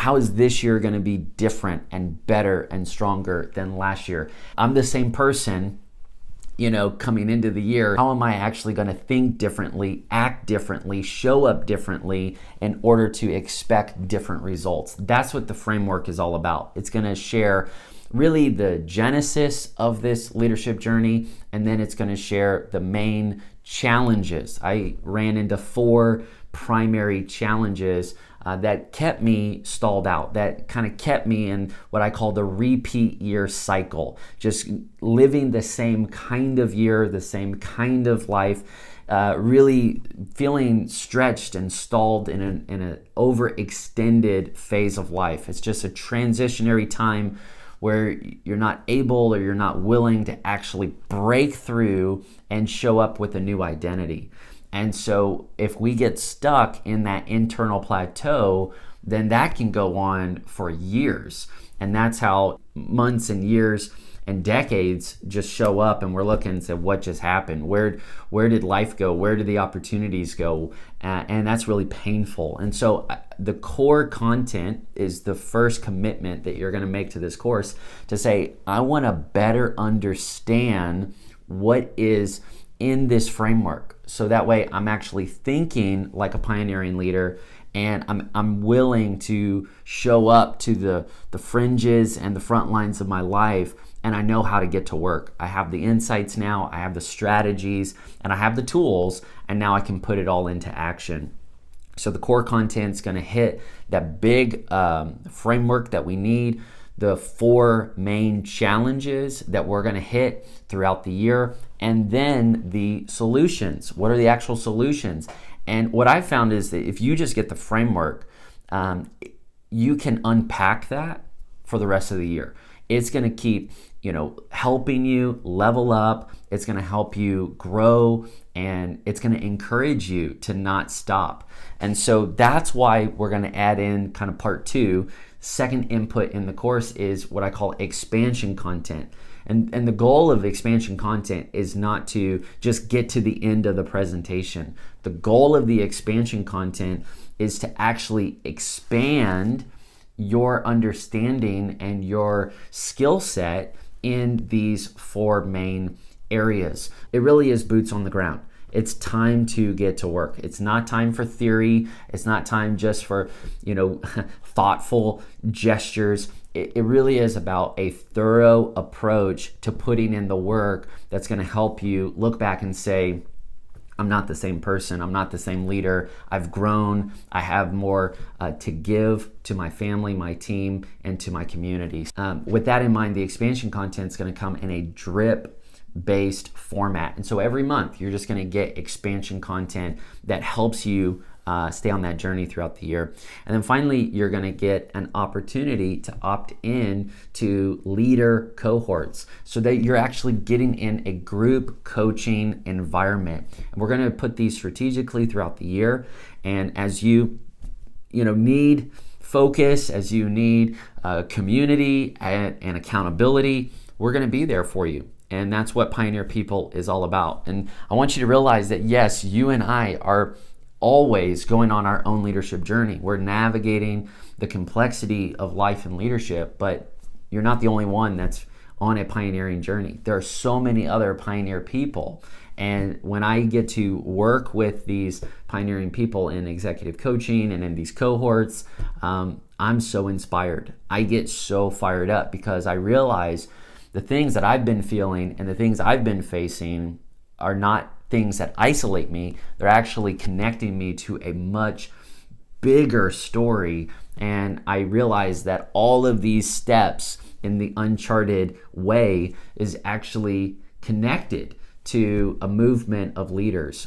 how is this year going to be different and better and stronger than last year? I'm the same person, coming into the year. How am I actually going to think differently, act differently, show up differently in order to expect different results? That's what the framework is all about. It's going to share really the genesis of this leadership journey, and then it's going to share the main challenges. I ran into 4 primary challenges that kept me stalled out, that kind of kept me in what I call the repeat year cycle, just living the same kind of year, the same kind of life, really feeling stretched and stalled in an overextended phase of life. It's just a transitionary time where you're not able or you're not willing to actually break through and show up with a new identity. And so if we get stuck in that internal plateau, then that can go on for years. And that's how months and years and decades just show up, and we're looking and say, what just happened? Where did life go? Where did the opportunities go? And that's really painful. And so the core content is the first commitment that you're going to make to this course, to say, I want to better understand what is in this framework. So that way I'm actually thinking like a pioneering leader, and I'm willing to show up to the fringes and the front lines of my life, and I know how to get to work. I have the insights now, I have the strategies, and I have the tools, and now I can put it all into action. So the core content's going to hit that big framework that we need, the 4 main challenges that we're going to hit throughout the year, and then the solutions. What are the actual solutions? And what I found is that if you just get the framework, you can unpack that for the rest of the year. It's going to keep, helping you level up. It's going to help you grow, and it's going to encourage you to not stop. And so that's why we're going to add in kind of part 2. Second input in the course is what I call expansion content. And the goal of expansion content is not to just get to the end of the presentation. The goal of the expansion content is to actually expand your understanding and your skill set in these 4 main areas. It really is boots on the ground. It's time to get to work. It's not time for theory. It's not time just for, thoughtful gestures. It really is about a thorough approach to putting in the work that's going to help you look back and say, I'm not the same person. I'm not the same leader. I've grown. I have more to give to my family, my team, and to my community. With that in mind, the expansion content is going to come in a drip-based format. And so every month, you're just going to get expansion content that helps you stay on that journey throughout the year. And then finally, you're going to get an opportunity to opt in to leader cohorts so that you're actually getting in a group coaching environment. And we're going to put these strategically throughout the year. And as you need focus, as you need community and accountability, we're going to be there for you. And that's what Pioneer People is all about. And I want you to realize that, yes, you and I are always going on our own leadership journey. We're navigating the complexity of life and leadership, but you're not the only one that's on a pioneering journey. There are so many other pioneer people. And when I get to work with these pioneering people in executive coaching and in these cohorts, I'm so inspired. I get so fired up because I realize the things that I've been feeling and the things I've been facing are not things that isolate me. They're actually connecting me to a much bigger story. And I realize that all of these steps in the uncharted way is actually connected to a movement of leaders.